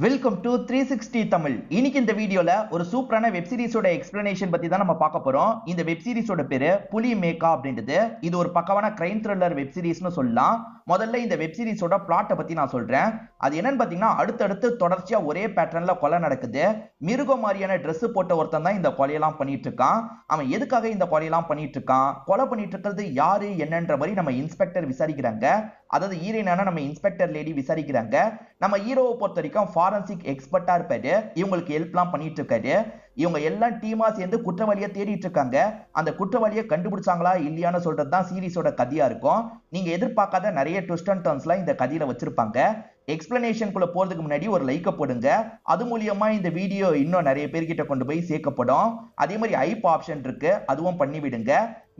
Welcome to 360 Tamil. இன்னைக்கு இந்த வீடியோல ஒரு சூப்பரான வெப் சீரிஸோட எக்ஸ்பிளனேஷன் பத்தி தான் நம்ம பார்க்க போறோம். இந்த வெப் சீரிஸோட பேரு புலி மேக்கா அப்படின்றது. இது ஒரு பக்கவான கிரைம் த்ரில்லர் வெப் சீரிஸ்னு சொல்லலாம். முதல்ல இந்த வெப் சீரிஸோட பிளாட்டை பத்தி நான் சொல்றேன். அது என்னன்னு பாத்தீங்கன்னா, அடுத்தடுத்து தொடர்ச்சியா ஒரே பேட்டர்ன்ல கொலை நடக்குது. மிருக மாதிரியான ட்ரெஸ் போட்ட ஒருத்தன் தான் இந்த கொலையெல்லாம் பண்ணிட்டு இருக்கான். அவன் எதுக்காக இந்த கொலையெல்லாம் பண்ணிட்டு இருக்கான், கொலை பண்ணிட்டு இருக்கிறது யாரு என்னன்ற மாதிரி நம்ம இன்ஸ்பெக்டர் விசாரிக்கிறாங்க. அதாவது ஹீரோயினான நம்ம இன்ஸ்பெக்டர் லேடி விசாரிக்கிறாங்க. நம்ம ஹீரோவை பொறுத்த வரைக்கும் ஃபாரன்சிக் எக்ஸ்பர்ட்டா இருப்பாரு. இவங்களுக்கு ஹெல்ப்லாம் பண்ணிட்டு இருக்காரு. இவங்க எல்லாம் டீமா சேர்ந்து குற்றவாளியை தேடிட்டு இருக்காங்க. அந்த குற்றவாளியை கண்டுபிடிச்சாங்களா இல்லையான்னு சொல்றது தான் சீரிஸோட கதையா இருக்கும். நீங்க எதிர்பார்க்காத நிறைய ட்விஸ்ட் அண்ட் டர்ன்ஸ்லாம் இந்த கதையில வச்சிருப்பாங்க. எக்ஸ்பிளனேஷனுக்குள்ள போறதுக்கு முன்னாடி ஒரு லைக்க போடுங்க. அது மூலியமா இந்த வீடியோ இன்னும் நிறைய பேர்கிட்ட கொண்டு போய் சேர்க்கப்படும். அதே மாதிரி ஐப் ஆப்ஷன் இருக்கு, அதுவும் பண்ணி விடுங்க.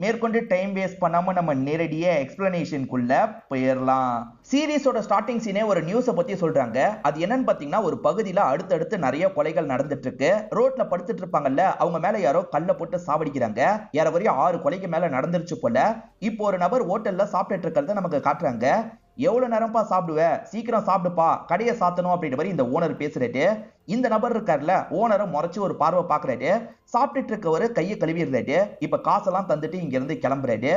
மேற்கொண்டு டைம் வேஸ்ட் பண்ணாம நம்ம நேரடியா எக்ஸ்பிளனேஷனுக்குள்ள போயிடலாம். சீரிஸோட ஸ்டார்டிங் சீனே ஒரு நியூஸை பத்தி சொல்றாங்க. அது என்னன்னு பாத்தீங்கன்னா, ஒரு பகுதியில அடுத்தடுத்து நிறைய கொலைகள் நடந்துட்டு இருக்கு. ரோட்ல படுத்துட்டு இருப்பாங்கல்ல, அவங்க மேல யாரோ கல்ல போட்டு சாவடிக்கிறாங்க. ஏறவரையும் 6 கொலைக்கு மேல நடந்துருச்சு போல. இப்போ ஒரு நபர் ஹோட்டல்ல சாப்பிட்டுட்டு இருக்கிறத நமக்கு காட்டுறாங்க. எவ்வளவு நேரம்ப்பா சாப்பிடுவ, சீக்கிரம் சாப்பிடுப்பா, கடையை சாத்தணும் அப்படின்ற மாதிரி இந்த ஓனர் பேசுறாரு. இந்த நபர் இருக்காருல, ஓனரை முறைச்சு ஒரு பார்வை பாக்குறாரு. சாப்பிட்டுட்டு இருக்கவரு கையை கழுவிடுறாரு. இப்ப காசெல்லாம் தந்துட்டு இங்க இருந்து கிளம்புறாரு.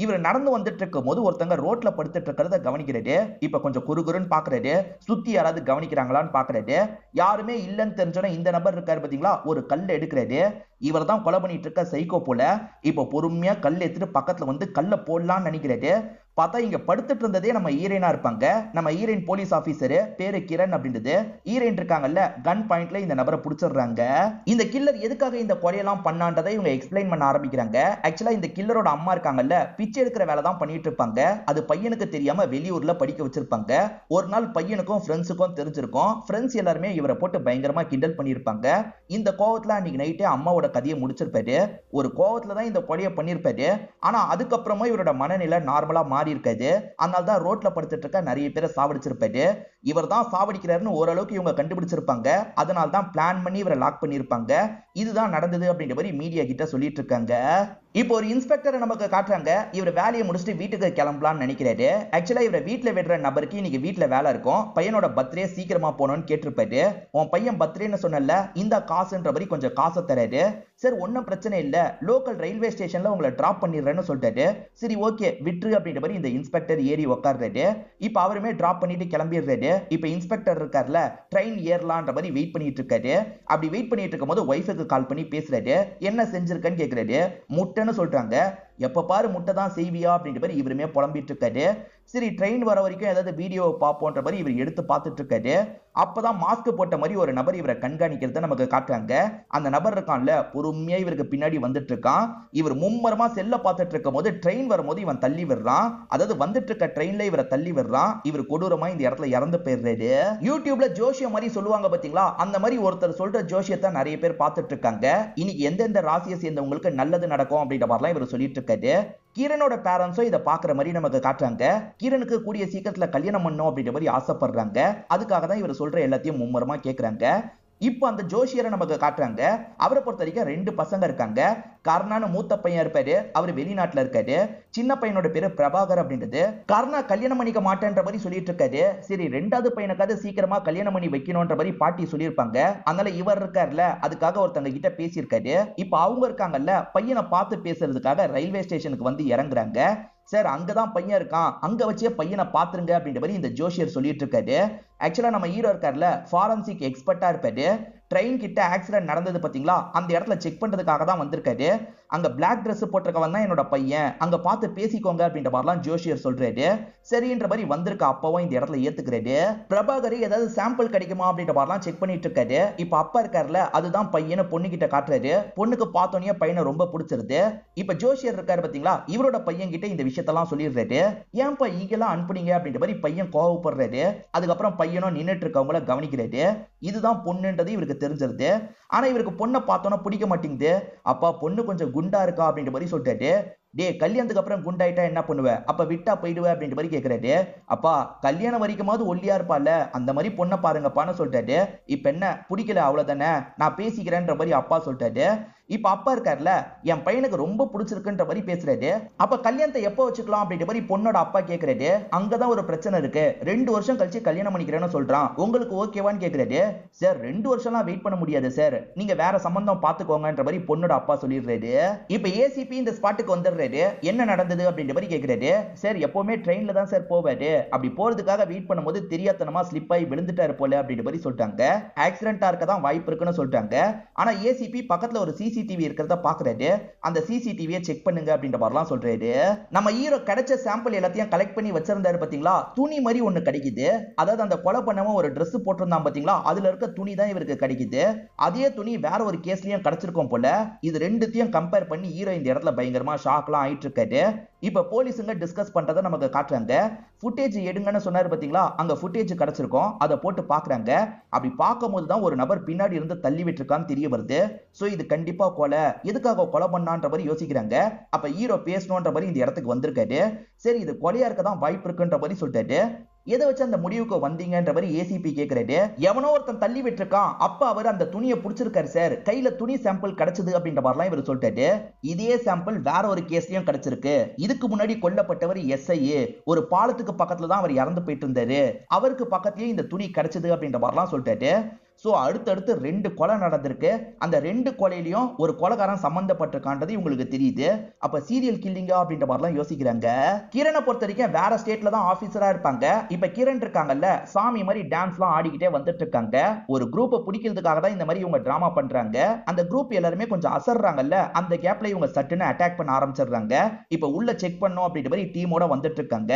இவர் நடந்து வந்துட்டு இருக்கும் போது ஒருத்தங்க ரோட்ல படுத்துட்டு இருக்கிறத கவனிக்கிறாரு. இப்ப கொஞ்சம் குறுகுறுன்னு பாக்குறாரு. சுத்தி யாராவது கவனிக்கிறாங்களான்னு பாக்குறாரு. யாருமே இல்லைன்னு தெரிஞ்சோன்னா இந்த நபர் இருக்காரு பாத்தீங்களா, ஒரு கல் எடுக்கிறாரு. இவர் தான் கொலை பண்ணிட்டு இருக்க சைக்கோ போல. இப்ப பொறுமையா கல் எடுத்துட்டு பக்கத்துல வந்து கல்ல போடலாம்னு நினைக்கிறாரு. பார்த்தா இங்க படுத்துட்டு இருந்ததே நம்ம ஹீரோயினா இருப்பாங்க. நம்ம ஹீரோயின் போலீஸ் ஆபீசர், பேரு கிரண் அப்படின்றது. ஹீரோயின் இருக்காங்கல்ல, கன் பாயிண்ட்ல இந்த நபரை பிடிச்சிடுறாங்க. இந்த கில்லர் எதுக்காக இந்த கொலையெல்லாம் பண்ணான்றதை இவங்க எக்ஸ்பிளைன் பண்ண ஆரம்பிக்கிறாங்க. ஆக்சுவலா இந்த கில்லரோட அம்மா இருக்காங்கல்ல, பிச்சை எடுக்கிற வேலை தான் பண்ணிட்டு இருப்பாங்க. அது பையனுக்கு தெரியாம வெளியூர்ல படிக்க வச்சிருப்பாங்க. ஒரு நாள் பையனுக்கும் ஃப்ரெண்ட்ஸுக்கும் தெரிஞ்சிருக்கும். ஃப்ரெண்ட்ஸ் எல்லாருமே இவரை போட்டு பயங்கரமா கிண்டல் பண்ணியிருப்பாங்க. இந்த கோவத்துல அன்னைக்கு நைட்டே அம்மாவோட கதையை முடிச்சிருப்பாரு. ஒரு கோவத்துல தான் இந்த கொலையை பண்ணிருப்பாரு. ஆனா அதுக்கப்புறமா இவரோட மனநிலை நார்மலா மாறி இருக்காது. அதனால தான் ரோட்ல படுத்துட்டு இருக்க நிறைய பேரை சாவடிச்சிருப்பாரு. இவர் தான் சாவடிக்கிறாருன்னு ஓரளவுக்கு இவங்க கண்டுபிடிச்சிருப்பாங்க. அதனால தான் பிளான் பண்ணி இவரை லாக் பண்ணியிருப்பாங்க. இதுதான் நடந்தது அப்படின்ற மாதிரி மீடியா கிட்ட சொல்லிட்டு இருக்காங்க. இப்போ ஒரு இன்ஸ்பெக்டரை நமக்கு காட்டுறாங்க. இவர் வேலையை முடிச்சுட்டு வீட்டுக்கு கிளம்பலாம்னு நினைக்கிறாரு. ஆக்சுவலா இவரை வீட்டுல விடுற நபருக்கு இன்னைக்கு வீட்டுல வேலை இருக்கும். பையனோட பர்த்டே சீக்கிரமா போகணும்னு கேட்டிருப்பாரு. உன் பையன் பர்த்டேன்னு சொன்னல, இந்த காசுன்ற மாதிரி கொஞ்சம் காசை தராரு. சரி, ஒன்னும் பிரச்சனை இல்ல, லோக்கல் ரயில்வே ஸ்டேஷன்ல உங்களை டிராப் பண்ணிடுறேன்னு சொல்லிட்டாரு. சரி ஓகே விட்டுரு அப்படின்ற மாதிரி இந்த இன்ஸ்பெக்டர் ஏறி உட்கார்றாரு. இப்ப அவருமே டிராப் பண்ணிட்டு கிளம்பிடுறாரு. இப்ப இன்ஸ்பெக்டர் இருக்கார்ல, ட்ரெயின் ஏறலான்ற மாதிரி வெயிட் பண்ணிட்டு இருக்காரு. அப்படி வெயிட் பண்ணிட்டு இருக்கும் போது ஒய்ஃபுக்கு கால் பண்ணி பேசுறாரு. என்ன செஞ்சிருக்கன்னு கேக்குறாரு. முட்டைன்னு சொல்றாங்க. எப்ப பாரு முட்டை தான் செய்வியா அப்படின்ற மாதிரி இவருமே புலம்பிட்டு இருக்காரு. சரி, ட்ரெயின் வர வரைக்கும் ஏதாவது வீடியோ பார்ப்போன்ற மாதிரி இவர் எடுத்து பார்த்துட்டு இருக்காரு. அப்பதான் மாஸ்க் போட்ட மாதிரி ஒரு நபர் இவரை கண்காணிக்கிறத நமக்கு காட்டுறாங்க. அந்த நபர் இருக்கான்ல, பொறுமையா இவருக்கு பின்னாடி வந்துட்டு இருக்கான். இவர் மும்மரமா செல்ல பார்த்துட்டு இருக்கும் போது ட்ரெயின் வரும்போது இவன் தள்ளி விடுறான். அதாவது வந்துட்டு இருக்க ட்ரெயின்ல இவரை தள்ளி விடுறான். இவர் கொடூரமா இந்த இடத்துல இறந்து போயிடுறாரு. யூடியூப்ல ஜோசியம் மாதிரி சொல்லுவாங்க பாத்தீங்களா, அந்த மாதிரி ஒருத்தர் சொல்ற ஜோசியத்தை நிறைய பேர் பார்த்துட்டு இருக்காங்க. இன்னைக்கு எந்தெந்த ராசியை சேர்ந்தவங்களுக்கு நல்லது நடக்கும் அப்படின்ற மாதிரிலாம் இவர் சொல்லிட்டு இருக்காரு. கிரனோட பேரண்ட்ஸும் இதை பாக்குற மாதிரி நமக்கு காட்டுறாங்க. கிரனுக்கு கூடிய சீக்கிரத்துல கல்யாணம் பண்ணும் அப்படின்ற மாதிரி ஆசைப்படுறாங்க. அதுக்காக தான் இவர் சொல்ற எல்லாத்தையும் மும்முரமா கேட்கறாங்க. இப்போ அந்த ஜோஷியரை நமக்கு காட்டுறாங்க. அவரை பொறுத்த வரைக்கும் 2 பசங்க இருக்காங்க. கர்ணான்னு மூத்த பையன் இருப்பாரு, அவர் வெளிநாட்டுல இருக்காரு. சின்ன பையனோட பேரு பிரபாகர் அப்படின்றது. கர்ணா கல்யாணம் பண்ணிக்க மாட்டேன்ற மாதிரி சொல்லிட்டு இருக்காரு. சரி, 2வது பையனுக்காவது சீக்கிரமா கல்யாணம் பண்ணி வைக்கணும்ன்ற மாதிரி பாட்டி சொல்லியிருப்பாங்க. அதனால இவர் இருக்காருல, அதுக்காக ஒருத்தங்க கிட்ட பேசியிருக்காரு. இப்ப அவங்க இருக்காங்கல்ல, பையனை பார்த்து பேசுறதுக்காக ரயில்வே ஸ்டேஷனுக்கு வந்து இறங்குறாங்க. சார், அங்கதான் பையன் இருக்கான், அங்க வச்சே பையனை பாத்துருங்க அப்படின்ற மாதிரி இந்த ஜோஷியர் சொல்லிட்டு இருக்காரு. ஆக்சுவலா நம்ம ஹீரோ இருக்காருல, ஃபாரன்சிக் எக்ஸ்பர்ட்டா இருப்பாரு. ட்ரெயின் கிட்ட ஆக்சிடென்ட் நடந்தது பாத்தீங்களா, அந்த இடத்துல செக் பண்றதுக்காக தான் வந்திருக்காரு. அங்க பிளாக் ட்ரெஸ் போட்டிருக்கவன் தான் என்னோட பையன், அங்க பார்த்து பேசிக்கோங்க அப்படின்ற மாதிரிலாம் ஜோஷியர் சொல்றாரு. சரின்ற மாதிரி வந்திருக்க அப்பவும் இந்த இடத்துல ஏத்துக்கிறாரு. பிரபாகர் ஏதாவது சாம்பிள் கிடைக்குமா அப்படின்ற மாதிரிலாம் செக் பண்ணிட்டு இருக்காரு. இப்ப அப்பா இருக்காருல, அதுதான் பையனை பொண்ணு கிட்ட காட்டுறாரு. பொண்ணுக்கு பார்த்தோன்னே பையனை ரொம்ப பிடிச்சிருது. இப்ப ஜோஷியர் இருக்காரு பாத்தீங்களா, இவரோட பையன் கிட்ட இந்த விஷயத்தெல்லாம் சொல்லிடுறாரு. ஏன்பா இங்கெல்லாம் அனுப்புனீங்க அப்படின்ற மாதிரி பையன் கோவப்படுறாரு. அதுக்கப்புறம் பையனும் நின்னுட்டு இருக்கவங்கள கவனிக்கிறாரு. இதுதான் பொண்ணுன்றது இவருக்கு தெரிஞ்சிருது. ஆனா இவருக்கு பொண்ணை பார்த்தோன்னா பிடிக்க மாட்டேங்குது. அப்பா பொண்ணு கொஞ்சம் குண்டா இருக்கா அப்படின்ற மாதிரி சொல்லிட்டாரு. டே கல்யாணத்துக்கு அப்புறம் குண்டாயிட்டா என்ன பண்ணுவ, அப்ப விட்டா போயிடுவ அப்படின்ற மாதிரி கேக்குறாரு. அப்பா கல்யாணம் வரைக்குமாவது ஒல்லியா இருப்பால, அந்த மாதிரி பொண்ணை பாருங்கப்பான்னு சொல்லிட்டாரு. இப்ப என்ன பிடிக்கல அவ்வளவுதானே, நான் பேசிக்கிறேன்ற மாதிரி அப்பா சொல்லிட்டாரு. இப்ப அப்பா இருக்காருல, என் பையனுக்கு ரொம்ப பிடிச்சிருக்குன்ற மாதிரி பேசுறாரு. அப்ப கல்யாணத்தை எப்போ வச்சுக்கலாம் அப்படின்ற மாதிரி பொண்ணோட அப்பா கேக்குறாரு. அங்கதான் ஒரு பிரச்சனை இருக்கு, 2 வருஷம் கழிச்சு கல்யாணம் பண்ணிக்கிறேன்னு சொல்றான், உங்களுக்கு ஓகேவான்னு கேக்குறாரு. சார் 2 வருஷம்லாம் வெயிட் பண்ண முடியாது சார், நீங்க வேற சம்பந்தம் பாத்துக்கோங்கன்ற மாதிரி பொண்ணோட அப்பா சொல்லிடுறாரு. இப்ப ஏசிபி இந்த ஸ்பாட்டுக்கு வந்துடுறாரு. என்ன நடந்தது அப்படின்ற மாதிரி கேக்குறாரு. சார் எப்பவுமே ட்ரெயின்ல தான் சார் போவாரு, அப்படி போறதுக்காக வெயிட் பண்ணும்போது தெரியாதனமா ஸ்லிப் ஆகி விழுந்துட்டாரு போல அப்படின்ற மாதிரி சொல்லிட்டாங்க. ஆக்சிடென்டா இருக்க தான் வாய்ப்பு இருக்குன்னு சொல்லிட்டாங்க. ஆனா ஏசிபி பக்கத்துல ஒரு சிசிடிவி இருக்கிறத பாக்குறாரு. அந்த சிசிடிவியை செக் பண்ணுங்க அப்படின்ற மாதிரிலாம் சொல்றாரு. நம்ம ஹீரோ கிடைச்ச சாம்பிள் எல்லாத்தையும் கலெக்ட் பண்ணி வச்சிருந்தாரு பாத்தீங்களா, துணி மாதிரி ஒண்ணு கிடைக்குது. அதாவது அந்த கொலை பண்ணவன் ஒரு Dress போட்டிருந்தான் பாத்தீங்களா, அதுல இருக்க துணி தான் இவருக்கு கிடைக்குது. அதே துணி வேற ஒரு கேஸ்லயும் கிடைச்சிருக்கும் போல. இது ரெண்டுத்தையும் கம்பேர் பண்ணி ஹீரோ இந்த இடத்துல பயங்கரமா ஷாக்லாம் ஆயிட்டு இருக்காரு. இப்ப போலீஸுங்க டிஸ்கஸ் பண்றதை நமக்கு காட்டுறாங்க. ஃபுட்டேஜ் எடுங்கன்னு சொன்னாரு பாத்தீங்களா, அங்க ஃபுட்டேஜ் கிடைச்சிருக்கும். அதை போட்டு பாக்குறாங்க. அப்படி பார்க்கும்போது தான் ஒரு நபர் பின்னாடி இருந்து தள்ளி விட்டுருக்கான்னு தெரிய வருது. சோ இது கண்டிப்பா கொலை, எதுக்காக கொலை பண்ணான்ற மாதிரி யோசிக்கிறாங்க. அப்ப ஹீரோ பேசணும்ன்ற மாதிரி இந்த இடத்துக்கு வந்திருக்காரு. சரி இது கொலையா இருக்க தான் வாய்ப்பு இருக்குன்ற மாதிரி சொல்லிட்டாரு. எதை வச்சு அந்த முடிவுக்கு வந்தீங்கன்ற மாதிரி ஏசிபி கேக்குறாரு. எவனோ ஒருத்தன் தள்ளி விட்டுருக்கான், அப்ப அவர் அந்த துணியை பிடிச்சிருக்காரு சார், கையில துணி சாம்பிள் கிடைச்சது அப்படின்ற மாதிரிலாம் இவர் சொல்லிட்டாரு. இதே சாம்பிள் வேற ஒரு கேஸ்லயும் கிடைச்சிருக்கு. இதுக்கு முன்னாடி கொல்லப்பட்டவர் எஸ்ஐ, ஒரு பாலத்துக்கு பக்கத்துல தான் அவர் இறந்து போயிட்டு இருந்தாரு, அவருக்கு பக்கத்துலயே இந்த துணி கிடைச்சது அப்படின்ற மாதிரிலாம் சொல்லிட்டாரு. சோ அடுத்தடுத்து 2 கொலை நடந்திருக்கு. அந்த 2 கொலையிலயும் ஒரு கொலைகாரன் சம்பந்தப்பட்டிருக்கான்றது உங்களுக்கு தெரியுது. அப்ப சீரியல் கில்லிங்கா அப்படின்ற மாதிரிலாம் யோசிக்கிறாங்க. கிரணை பொறுத்த வரைக்கும் வேற ஸ்டேட்ல தான் ஆபீசரா இருப்பாங்க. இப்ப கிரண் இருக்காங்கல்ல, சாமி மாதிரி டான்ஸ்லாம் ஆடிக்கிட்டே வந்துட்டு இருக்காங்க. ஒரு குரூப்பை பிடிக்கிறதுக்காக தான் இந்த மாதிரி இவங்க டிராமா பண்றாங்க. அந்த குரூப் எல்லாருமே கொஞ்சம் அசர்றாங்கல்ல, அந்த கேப்ல இவங்க சட்டுன்னு அட்டாக் பண்ண ஆரம்பிச்சிடுறாங்க. இப்ப உள்ள செக் பண்ணோம் அப்படின்ற மாதிரி டீமோட வந்துட்டு இருக்காங்க.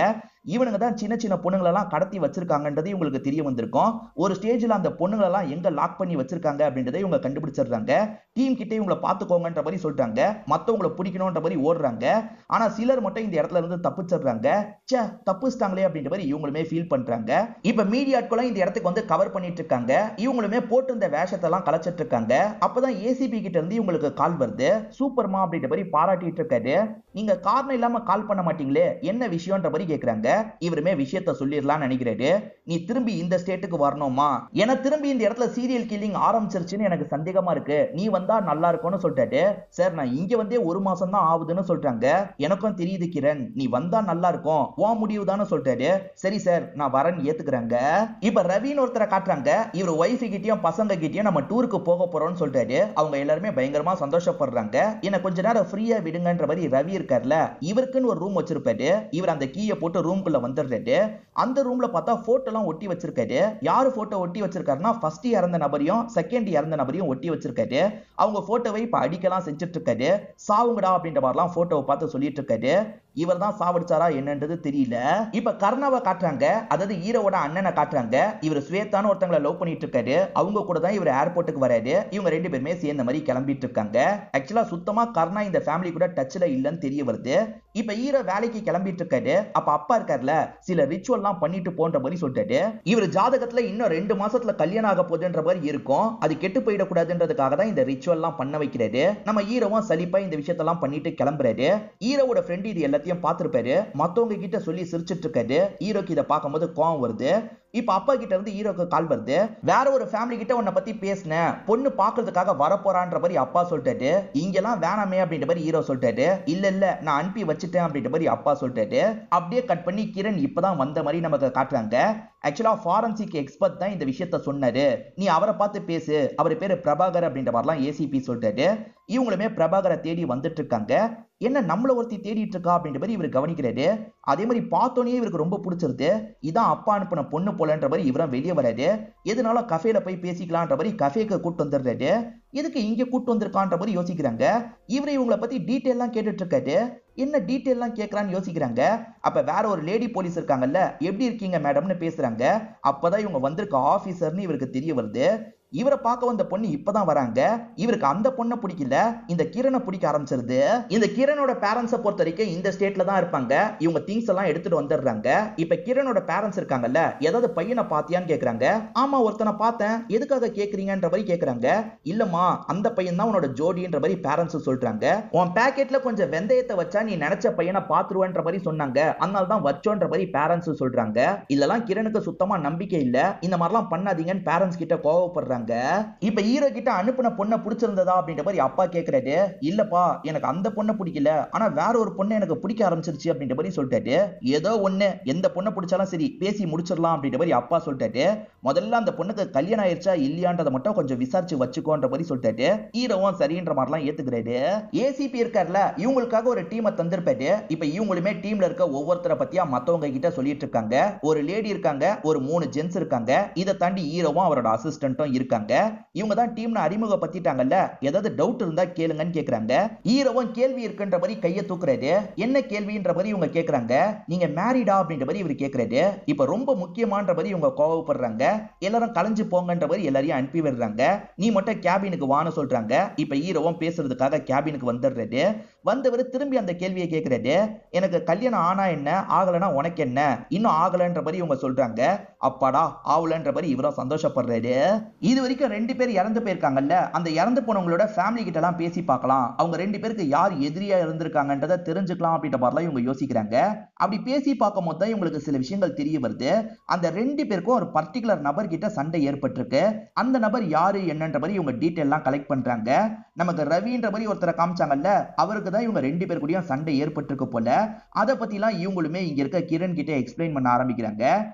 இவனுங்க தான் சின்ன சின்ன பொண்ணுங்களெல்லாம் கடத்தி வச்சிருக்காங்கன்றது இவங்களுக்கு தெரிய வந்திருக்கும். ஒரு ஸ்டேஜ்ல அந்த பொண்ணுங்களெல்லாம் எங்க லாக் பண்ணி வச்சிருக்காங்க அப்படின்றதை இவங்க கண்டுபிடிச்சிடுறாங்க. டீம் கிட்ட இவங்களை பாத்துக்கோங்கன்ற மாதிரி சொல்றாங்க. மத்தவங்களை பிடிக்கணும்ன்ற மாதிரி ஓடுறாங்க. ஆனா சிலர் மட்டும் இந்த இடத்துல இருந்து தப்பிச்சிடுறாங்க. ச்சே தப்பிச்சிட்டாங்களே அப்படின்ற மாதிரி இவங்களுமே ஃபீல் பண்றாங்க. இப்ப மீடியாட்களும் இந்த இடத்துக்கு வந்து கவர் பண்ணிட்டு இருக்காங்க. இவங்களுமே போட்டு இந்த வேஷத்தெல்லாம் கலைச்சிட்டு இருக்காங்க. அப்பதான் ஏசிபி கிட்ட இருந்து இவங்களுக்கு கால் வருது. சூப்பர்மா அப்படின்ற மாதிரி பாராட்டிட்டு இருக்காரு. நீங்க காரணம் இல்லாம கால் பண்ண மாட்டீங்களே, என்ன விஷயம்ன்ற மாதிரி கேக்குறாங்க. இவருமே விஷயத்தை சொல்லிடலாம்னு நினைக்கிறாரு. நீ திரும்பி இந்த ஸ்டேட்டுக்கு வரணுமா, ஏன்னா திரும்பி இந்த இடத்துல சீரியல் கில்லிங் ஆரம்பிச்சிருச்சுன்னு எனக்கு சந்தேகமா இருக்கு, நீ வந்தா நல்லா இருக்கும்னு சொல்லிட்டாரு. சார் நான் இங்க வந்தே 1 மாசம் தான் ஆகுதுன்னு சொல்றாங்க. எனக்கும் தெரியுது கிரண், நீ வந்தா நல்லா இருக்கும், உன் முடிவு தானே சொல்லிட்டாரு. சரி சார் நான் வரேன்னு ஏத்துக்கிறாங்க. இப்ப ரவின்னு ஒருத்தரை காட்டுறாங்க. இவர் ஒய்ஃப் கிட்டயும் பசங்க கிட்டயும் நம்ம டூருக்கு போக போறோம்னு சொல்லிட்டாரு. அவங்க எல்லாருமே பயங்கரமா சந்தோஷப்படுறாங்க. என்ன கொஞ்ச நேரம் ஃப்ரீயா விடுங்கன்ற மாதிரி ரவி இருக்கார்ல, இவருக்குன்னு ஒரு ரூம் வச்சிருப்பாரு. இவர் அந்த கீயை போட்டு ரூம்குள்ள வந்துடுறாரு. அந்த ரூம்ல பார்த்தா போட்டோ எல்லாம் ஒட்டி வச்சிருக்காரு. யாரு போட்டோ ஒட்டி வச்சிருக்காருன்னா ஃபர்ஸ்ட் இறந்த நபரையும் செகண்ட் இறந்த நபரையும் ஒட்டி வச்சிருக்காரு. அவங்க போட்டோவை இப்ப அடிக்கலாம் செஞ்சுட்டு இருக்காரு. சாவுங்கடா அப்படின்ற மாதிரிலாம் போட்டோவை பார்த்து சொல்லிட்டு இருக்காரு. இவர் தான் சாவடிச்சாரா என்னன்றது தெரியல. இப்ப கர்ணாவை காட்டுறாங்க, அதாவது ஹீரோவோட அண்ணனை காட்டுறாங்க. இவர் ஸ்வேதான்னு ஒருத்தங்களை லவ் பண்ணிட்டு இருக்காரு. அவங்க கூட தான் இவர் ஏர்போர்ட்டுக்கு வராரு. இவங்க 2 பேருமே சேர்ந்த மாதிரி கிளம்பிட்டு இருக்காங்க. ஆக்சுவலா சுத்தமா கர்ணா இந்த ஃபேமிலி கூட டச்ல இல்லன்னு தெரிய வருது. இப்ப ஹீரோ வேலைக்கு கிளம்பிட்டு இருக்காரு. அப்ப அப்பா இருக்காருல, சில ரிச்சுவல்லாம் பண்ணிட்டு போன்ற மாதிரி சொல்லிட்டாரு. இவர் ஜாதகத்துல இன்னும் 2 மாசத்துல கல்யாணம் ஆக போகுதுன்ற மாதிரி இருக்கும். அது கெட்டு போயிடக்கூடாதுன்றதுக்காக தான் இந்த ரிச்சுவல்லாம் பண்ண வைக்கிறாரு. நம்ம ஹீரோவும் சலிப்பா இந்த விஷயத்தெல்லாம் பண்ணிட்டு கிளம்புறாரு. ஹீரோவோட ஃப்ரெண்ட் இது எல்லாத்தையும் பார்த்திருப்பாரு. மத்தவங்க கிட்ட சொல்லி சிரிச்சிட்டு இருக்காரு. ஹீரோக்கு இதை பார்க்கும்போது கோவம் வருது. இப்ப அப்பா கிட்ட இருந்து ஹீரோக்கு கால் வருது. வேற ஒரு ஃபேமிலி கிட்ட உன்னை பத்தி பேசினேன், பொண்ணு பாக்குறதுக்காக வரப்போறான்ற மாதிரி அப்பா சொல்லிட்டாரு. இங்கெல்லாம் வேணாமே அப்படின்ற மாதிரி ஹீரோ சொல்லிட்டாரு. இல்ல நான் அனுப்பி வச்சுட்டேன் அப்படின்ற மாதிரி அப்பா சொல்லிட்டாரு. அப்படியே கட் பண்ணி கிரண் இப்பதான் வந்த மாதிரி நமக்கு காட்டுறாங்க. ஆக்சுவலா ஃபாரன்சிக் எக்ஸ்பர்ட் தான் இந்த விஷயத்த சொன்னாரு, நீ அவரை பார்த்து பேசு, அவர் பேரு பிரபாகர் அப்படின்ற மாதிரிலாம் ஏசிபி சொல்லிட்டாரு. இவங்களுமே பிரபாகரை தேடி வந்துட்டு இருக்காங்க. என்ன நம்மள ஒருத்தி தேடிட்டு இருக்கா அப்படின்ற மாதிரி இவர் கவனிக்கிறாரு. அதே மாதிரி பார்த்தோன்னே இவருக்கு ரொம்ப பிடிச்சிருது. இதான் அப்பா அனுப்பின பொண்ணு போலன்ற மாதிரி இவரும் வெளியே வராரு. எதனால கஃபேல போய் பேசிக்கலான்ற மாதிரி கஃபேக்கு கூட்டு வந்துடுறாரு. எதுக்கு இங்க கூட்டு வந்திருக்கான்ற மாதிரி யோசிக்கிறாங்க. இவரை இவங்களை பத்தி டீட்டெயிலாம் கேட்டுட்டு இருக்காரு. என்ன டீட்டெயிலாம் கேட்கறான்னு யோசிக்கிறாங்க. அப்ப வேற ஒரு லேடி போலீஸ் இருக்காங்கல்ல, எப்படி இருக்கீங்க மேடம்னு பேசுறாங்க. அப்பதான் இவங்க வந்திருக்க ஆபீசர்னு இவருக்கு தெரிய வருது. இவரை பார்க்க வந்த பொண்ணு இப்பதான் வராங்க. இவருக்கு அந்த பொண்ணை பிடிக்கல, இந்த கிரணை பிடிக்க ஆரம்பிச்சிருது. இந்த கிரணோட பேரண்ட்ஸை பொறுத்த வரைக்கும் இந்த ஸ்டேட்ல தான் இருப்பாங்க. இவங்க திங்ஸ் எல்லாம் எடுத்துட்டு வந்துடுறாங்க. இப்ப கிரணோட பேரண்ட்ஸ் இருக்காங்கல்ல, ஏதாவது பையனை பாத்தியான்னு கேக்குறாங்க. ஆமா ஒருத்தனை பார்த்தேன், எதுக்காக கேக்குறீங்கன்ற மாதிரி கேக்குறாங்க. இல்லம்மா அந்த பையன் தான் உன்னோட ஜோடின்ற மாதிரி பேரண்ட்ஸ் சொல்றாங்க. உன் பேக்கெட்ல கொஞ்சம் வெந்தயத்தை வச்சா நீ நினைச்ச பையனை பாத்துருவன்ற மாதிரி சொன்னாங்க, அதனால தான் வச்சோன்ற மாதிரி பேரண்ட்ஸ் சொல்றாங்க. இதெல்லாம் கிரணுக்கு சுத்தமா நம்பிக்கை இல்ல, இந்த மாதிரிலாம் பண்ணாதீங்கன்னு பேரண்ட்ஸ் கிட்ட கோவப்படுறாங்க. இப்ப ஹீரோ கிட்ட அனுப்புன பொண்ணை பிடிச்சிருந்ததா அப்படின்ற மாதிரி அப்பா கேக்குறாரு. இல்லப்பா எனக்கு அந்த பொண்ணை பிடிக்கல, ஆனா வேற ஒரு பொண்ணை எனக்கு பிடிக்க ஆரம்பிச்சிருச்சு அப்படின்ற மாதிரி சொல்லிட்டாரு. ஏதோ ஒண்ணு, எந்த பொண்ணை பிடிச்சாலும் சரி பேசி முடிச்சிடலாம் அப்படின்ற மாதிரி அப்பா சொல்லிட்டாரு. முதல்ல அந்த பொண்ணுக்கு கல்யாணம் ஆயிருச்சா இல்லையான்றதை மட்டும் கொஞ்சம் விசாரிச்சு வச்சுக்கோன்ற மாதிரி சொல்லிட்டாரு. ஹீரோவும் சரின்ற மாதிரிலாம் ஏத்துக்கிறாரு. ஏசிபி இருக்கார்ல, இவங்களுக்காக ஒரு டீமை தந்திருப்பாரு. இப்ப இவங்களுமே டீம்ல இருக்க ஒவ்வொருத்தரை பத்தியா மத்தவங்க கிட்ட சொல்லிட்டு இருக்காங்க. ஒரு லேடி இருக்காங்க, ஒரு 3 ஜென்ஸ் இருக்காங்க. இதை தாண்டி ஹீரோவும் அவரோட அசிஸ்டன்ட்டும் இருக்காங்க. இவங்க தான் டீம்ல அறிமுகப்படுத்திட்டாங்கல்ல, ஏதாவது டவுட் இருந்தா கேளுங்கன்னு கேக்குறாங்க. ஹீரோவும் கேள்வி இருக்குன்ற மாதிரி கையை தூக்குறாரு. என்ன கேள்வின்ற மாதிரி இவங்க கேக்குறாங்க. நீங்க மேரிடா அப்படின்ற மாதிரி இவர் கேக்குறாரு. இப்ப ரொம்ப முக்கியமான்ற மாதிரி இவங்க கோவப்படுறாங்க. எல்லாரும் கலைஞ்சு போங்கன்ற மாதிரி எல்லாரையும் அனுப்பி விடுறாங்க. நீ மட்டும் கேபினுக்கு வான்னு சொல்றாங்க. இப்ப ஹீரோவும் பேசுறதுக்காக கேபினுக்கு வந்துடுறாரு. வந்தவர் திரும்பி அந்த கேள்வியை கேட்கிறாரு. எனக்கு கல்யாணம் ஆனா என்ன, ஆகலனா உனக்கு என்ன, இன்னும் ஆகலன்ற மாதிரி இவங்க சொல்றாங்க. அப்பாடா ஆவலன்ற மாதிரி இவரும் சந்தோஷப்படுறாரு. இது வரைக்கும் 2 பேர் இறந்து போயிருக்காங்கல்ல, அந்த இறந்து போனவங்களோட ஃபேமிலி கிட்ட எல்லாம் பேசி பார்க்கலாம், அவங்க 2 பேருக்கு யார் எதிரியா இருந்திருக்காங்கன்றதை தெரிஞ்சுக்கலாம் அப்படின்ற மாதிரிலாம் இவங்க யோசிக்கிறாங்க. அப்படி பேசி பார்க்கும் போது தான் இவங்களுக்கு சில விஷயங்கள் தெரிய வருது. அந்த 2 பேருக்கும் ஒரு பர்டிகுலர் நபர் கிட்ட சண்டை ஏற்பட்டிருக்கு. அந்த நபர் யாரு என்னன்ற மாதிரி இவங்க டீடைல் எல்லாம் கலெக்ட் பண்றாங்க. நமக்கு ரவின்ற மாதிரி ஒருத்தரை காமிச்சாங்கல்ல, அவருக்கு தான் இவங்க 2 பேர் கூடயும் சண்டை ஏற்பட்டிருக்கு போல. அதை பத்திலாம் இவங்களுமே இங்க இருக்க கிரண் கிட்ட எக்ஸ்பிளைன் பண்ண ஆரம்பிக்கிறாங்க.